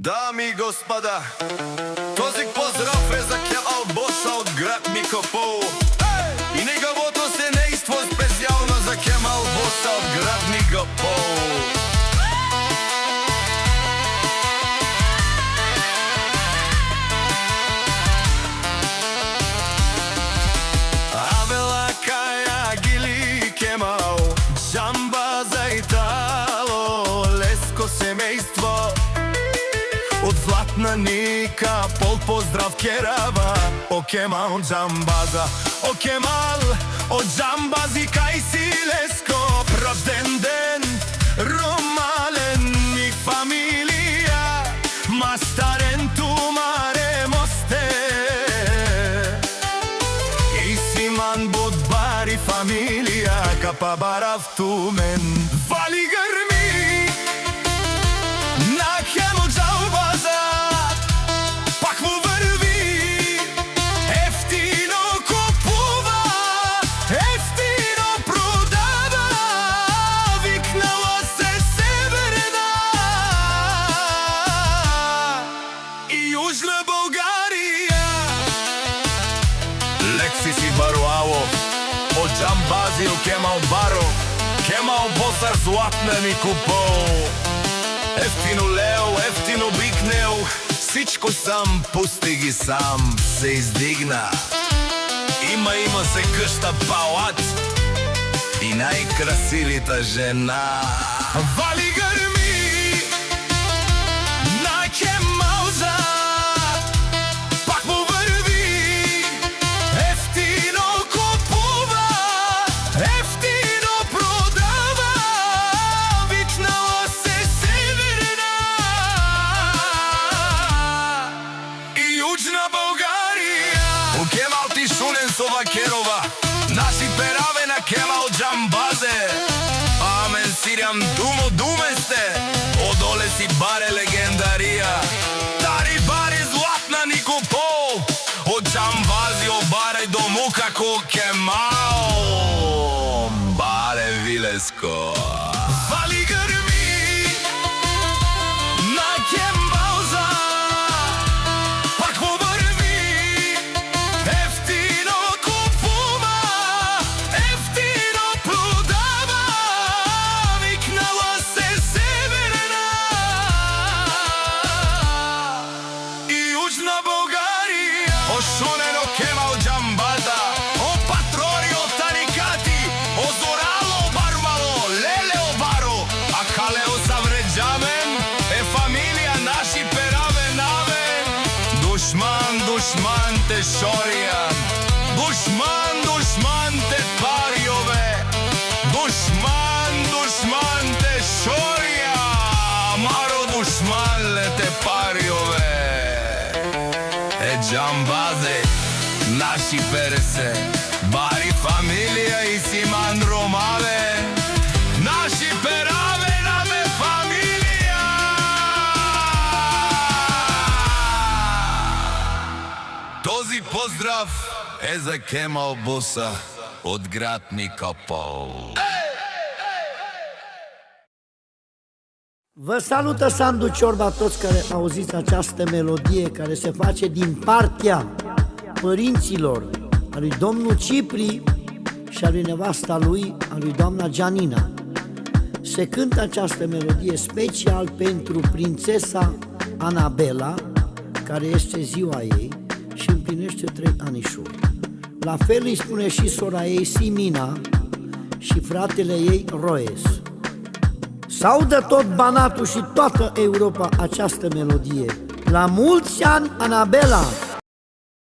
Дами и господа, този поздрав е за Кемал Боса от град Никопол и неговото семейство, специално за Кемал Боса от град Никопол. Авела Кая Гили Кемал, Джамба за Итало, Леско семейство от Златна Ника, пол поздрав Керава, о Кемал Джамбаза, о Кемал, о Джамбази, кай си Леско, рожден ден, ромален и фамилия, мастарен тумаре мосте, и симан будбари фамилия, капабарав тумен, вали гърми, на Кемал Джамбаза, пак му върви, ефтино купува, ефтино продава, викнала се Северна и Южна България. Лекси си Баруало, о Джамбази, о Кемал Баро, Кемал Боса, Златна Никопол. Ефтино лео, ефтино бикнел, всичко сам, пусти ги сам, се издигна. Има се къща палат и най-красивита жена. Вали гърми на Кемалза, пак му върви, ефтино купува, ефтино продава, викнала се Северна и Южна България. У Кемал Тишунен Совакерова, наши пераве на Кемал Джамбазе. Амен сирям думе сте, одоле си баре легендария. Дари баре Златна Никопол, от Джамбази обарай дому како Кемал. Баре Вилеско. Вали гърми на Кемалза, пак му върви, ефтино купува, ефтино продава, викнала се Северна и Южна България. Ошунено Кемал Джамбаза, о патрони, о тарикати, о зорало, бармало, лелео баро, а халео съвреджамен е фамилия наши пераве наве. Душман те шориjan, душман те париове, душман те шория, маро душман ле те париове. Джамбазе, наши пересе, бари фамилия и симан ромаве, наши пераве наме фамилия. Този поздрав е за Кемал Боса от град Никопол. Vă salută Sandu Ciorba, toți care auziți această melodie care se face din partea părinților a lui domnul Cipri și a lui nevasta lui, a lui doamna Gianina. Se cântă această melodie special pentru prințesa Anabela, care este ziua ei și împlinește 3 anișori. La fel îi spune și sora ei Simina și fratele ei Roes. S-audă tot Banatul și toată Europa această melodie. La mulți ani, Anabela!